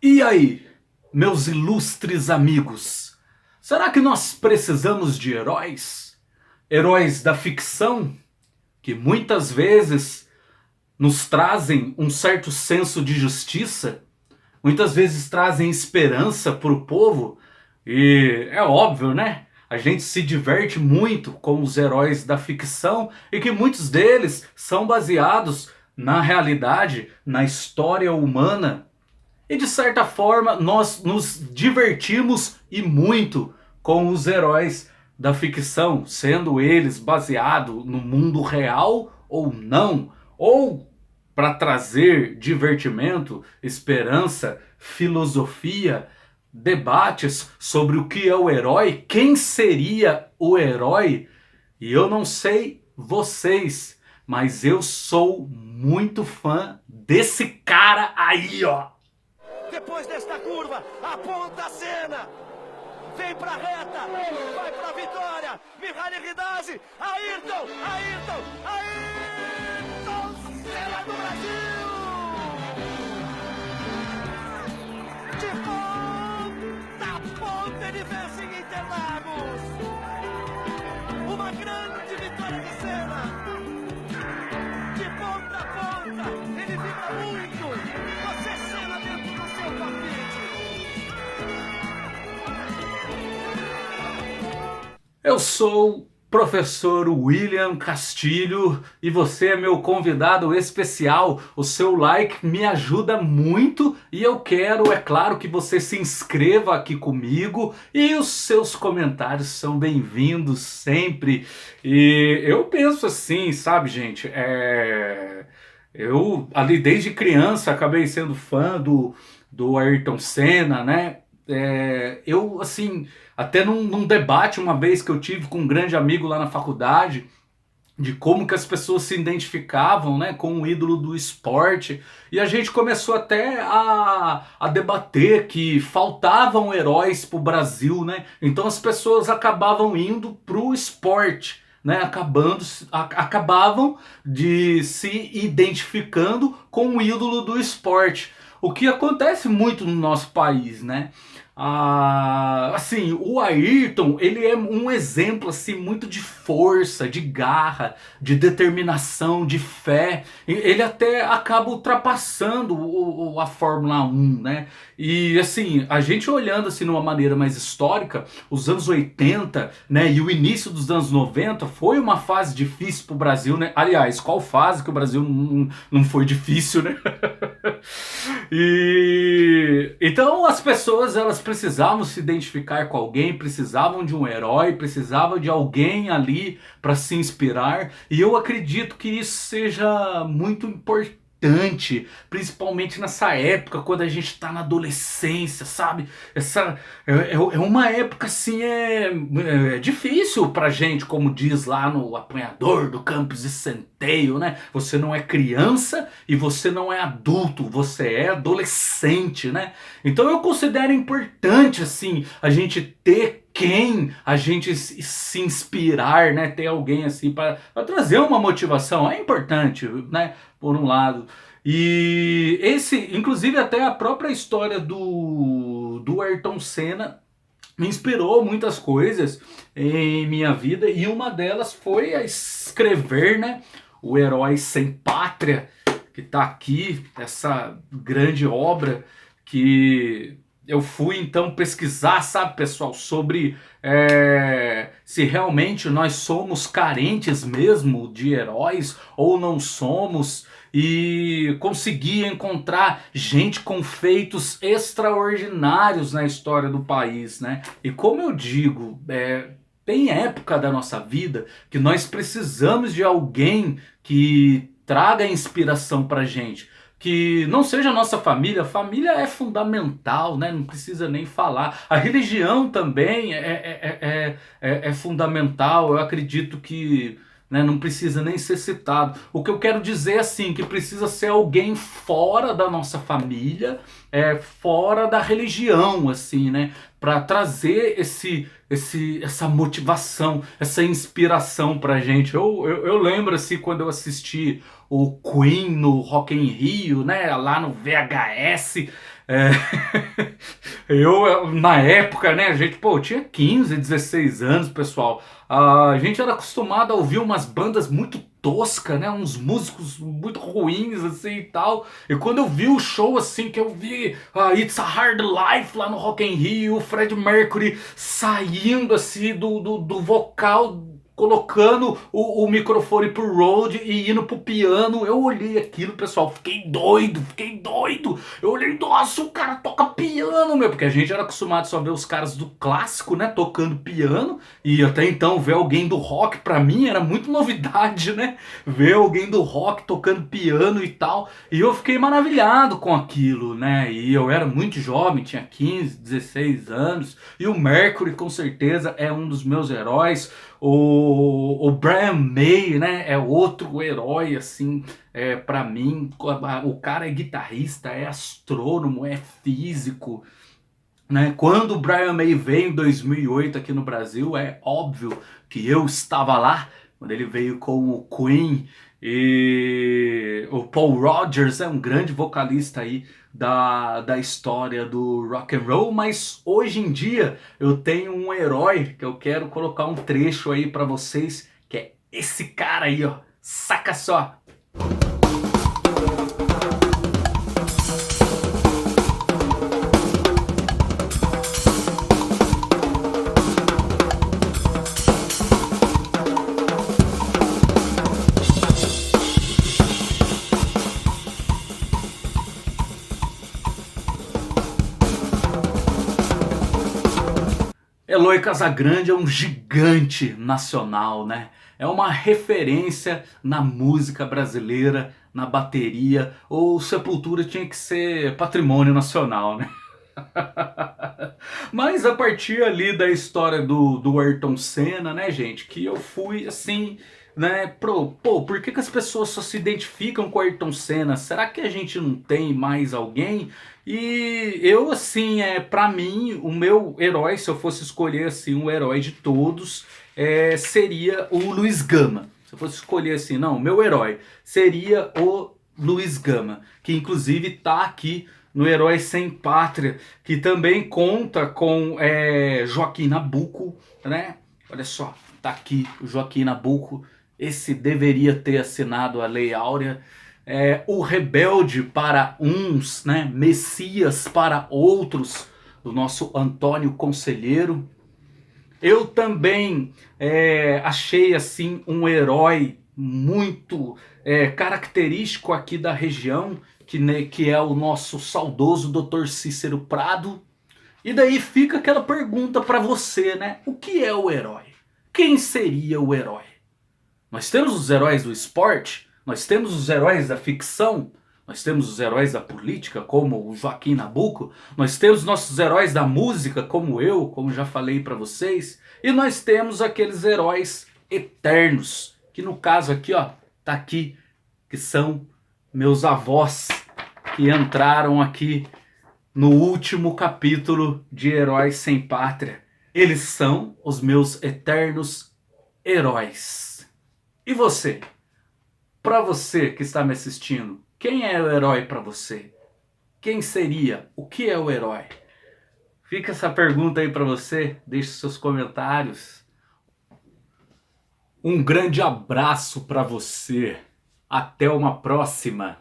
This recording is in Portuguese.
E aí, meus ilustres amigos, será que nós precisamos de heróis? Heróis da ficção, que muitas vezes nos trazem um certo senso de justiça, muitas vezes trazem esperança para o povo, e é óbvio, né? A gente se diverte muito com os heróis da ficção e que muitos deles são baseados na realidade, na história humana. E de certa forma nós nos divertimos e muito com os heróis da ficção, sendo eles baseados no mundo real ou não, ou para trazer divertimento, esperança, filosofia, debates sobre o que é o herói, quem seria o herói. E eu não sei vocês, mas eu sou muito fã desse cara aí, ó. Depois desta curva, aponta a cena. Vem pra reta, vai pra vitória. Mihaly Ridazzi, Ayrton Senna do Brasil. De ponta a ponta ele vence em Interlagos. Uma grande vitória de Senna. De ponta a ponta, ele vibra muito. Você Senna dentro do seu palpite. Eu sou o professor William Castilho e você é meu convidado especial. O seu like me ajuda muito e eu quero, é claro, que você se inscreva aqui comigo e os seus comentários são bem-vindos sempre. E eu penso assim, sabe, gente, eu ali desde criança acabei sendo fã do Ayrton Senna, né? Eu, assim, até num debate uma vez que eu tive com um grande amigo lá na faculdade, de como que as pessoas se identificavam, né, com o ídolo do esporte, e a gente começou até a debater que faltavam heróis pro Brasil, né? Então as pessoas acabavam indo pro esporte, né, acabavam de se identificando com o ídolo do esporte. O que acontece muito no nosso país, né? Assim, o Ayrton, ele é um exemplo assim muito de força, de garra, de determinação, de fé. Ele até acaba ultrapassando a Fórmula 1, né? E assim, a gente olhando assim de uma maneira mais histórica, os anos 80, né, e o início dos anos 90 foi uma fase difícil para o Brasil, né? Aliás, qual fase que o Brasil não foi difícil, né? E então as pessoas, elas precisavam se identificar com alguém, precisavam de um herói, precisavam de alguém ali para se inspirar, e eu acredito que isso seja muito importante, principalmente nessa época quando a gente está na adolescência, sabe? Essa é uma época assim, é difícil pra gente, como diz lá no Apanhador do Campos e Centeio, né? Você não é criança e você não é adulto, você é adolescente, né? Então eu considero importante assim a gente ter quem a gente se inspirar, né? Ter alguém assim para trazer uma motivação é importante, né? Por um lado. E esse, inclusive até a própria história do Ayrton Senna me inspirou muitas coisas em minha vida, e uma delas foi a escrever, né, O Herói Sem Pátria, que está aqui, essa grande obra que eu fui então pesquisar, sabe, pessoal, sobre se realmente nós somos carentes mesmo de heróis ou não somos, e consegui encontrar gente com feitos extraordinários na história do país, né? E como eu digo, tem época da nossa vida que nós precisamos de alguém que traga inspiração pra gente, que não seja a nossa família. A família é fundamental, né? Não precisa nem falar. A religião também é fundamental. Eu acredito que, né, não precisa nem ser citado. O que eu quero dizer é assim, que precisa ser alguém fora da nossa família, fora da religião, assim, né? Para trazer essa motivação, essa inspiração pra gente. Eu lembro assim, quando eu assisti o Queen no Rock in Rio, né, lá no VHS, É, na época, né, a gente, pô, eu tinha 15, 16 anos, pessoal. A gente era acostumado a ouvir umas bandas muito toscas, né, uns músicos muito ruins, assim, e tal. E quando eu vi o show, assim, que eu vi It's a Hard Life lá no Rock in Rio, o Fred Mercury saindo, assim, do vocal, colocando o microfone pro Rode e indo pro piano, eu olhei aquilo, pessoal, fiquei doido, fiquei doido. Eu olhei, nossa, o cara toca piano, meu, porque a gente era acostumado só a ver os caras do clássico, né, tocando piano, e até então ver alguém do rock pra mim era muito novidade, né, ver alguém do rock tocando piano e tal, e eu fiquei maravilhado com aquilo, né, e eu era muito jovem, tinha 15, 16 anos, e o Mercury com certeza é um dos meus heróis. O Brian May, né, é outro herói, assim, para mim. O cara é guitarrista, é astrônomo, é físico, né? Quando o Brian May veio em 2008 aqui no Brasil, é óbvio que eu estava lá, quando ele veio com o Queen, e o Paul Rodgers é um grande vocalista aí da história do rock and roll, mas hoje em dia eu tenho um herói que eu quero colocar um trecho aí para vocês, que é esse cara aí, ó. Saca só. Eloy Casagrande é um gigante nacional, né? É uma referência na música brasileira, na bateria. Ou Sepultura tinha que ser patrimônio nacional, né? Mas a partir ali da história do Ayrton Senna, né, gente, que eu fui assim, né, por que as pessoas só se identificam com o Ayrton Senna? Será que a gente não tem mais alguém? E eu, assim, pra mim, o meu herói, se eu fosse escolher, assim, um herói de todos, seria o Luiz Gama. Se eu fosse escolher, assim, não, o meu herói seria o Luiz Gama, que inclusive tá aqui no Herói Sem Pátria, que também conta com Joaquim Nabuco, né? Olha só, tá aqui o Joaquim Nabuco, esse deveria ter assinado a Lei Áurea. O rebelde para uns, né? Messias para outros, do nosso Antônio Conselheiro. Eu também achei assim um herói muito característico aqui da região, que é o nosso saudoso Dr. Cícero Prado. E daí fica aquela pergunta para você, né? O que é o herói? Quem seria o herói? Nós temos os heróis do esporte, nós temos os heróis da ficção, nós temos os heróis da política, como o Joaquim Nabuco, nós temos nossos heróis da música, como eu, como já falei para vocês, e nós temos aqueles heróis eternos, que no caso aqui, ó, tá aqui, que são meus avós, que entraram aqui no último capítulo de Heróis Sem Pátria. Eles são os meus eternos heróis. E você? Para você que está me assistindo, quem é o herói para você? Quem seria? O que é o herói? Fica essa pergunta aí para você, deixe seus comentários. Um grande abraço para você. Até uma próxima.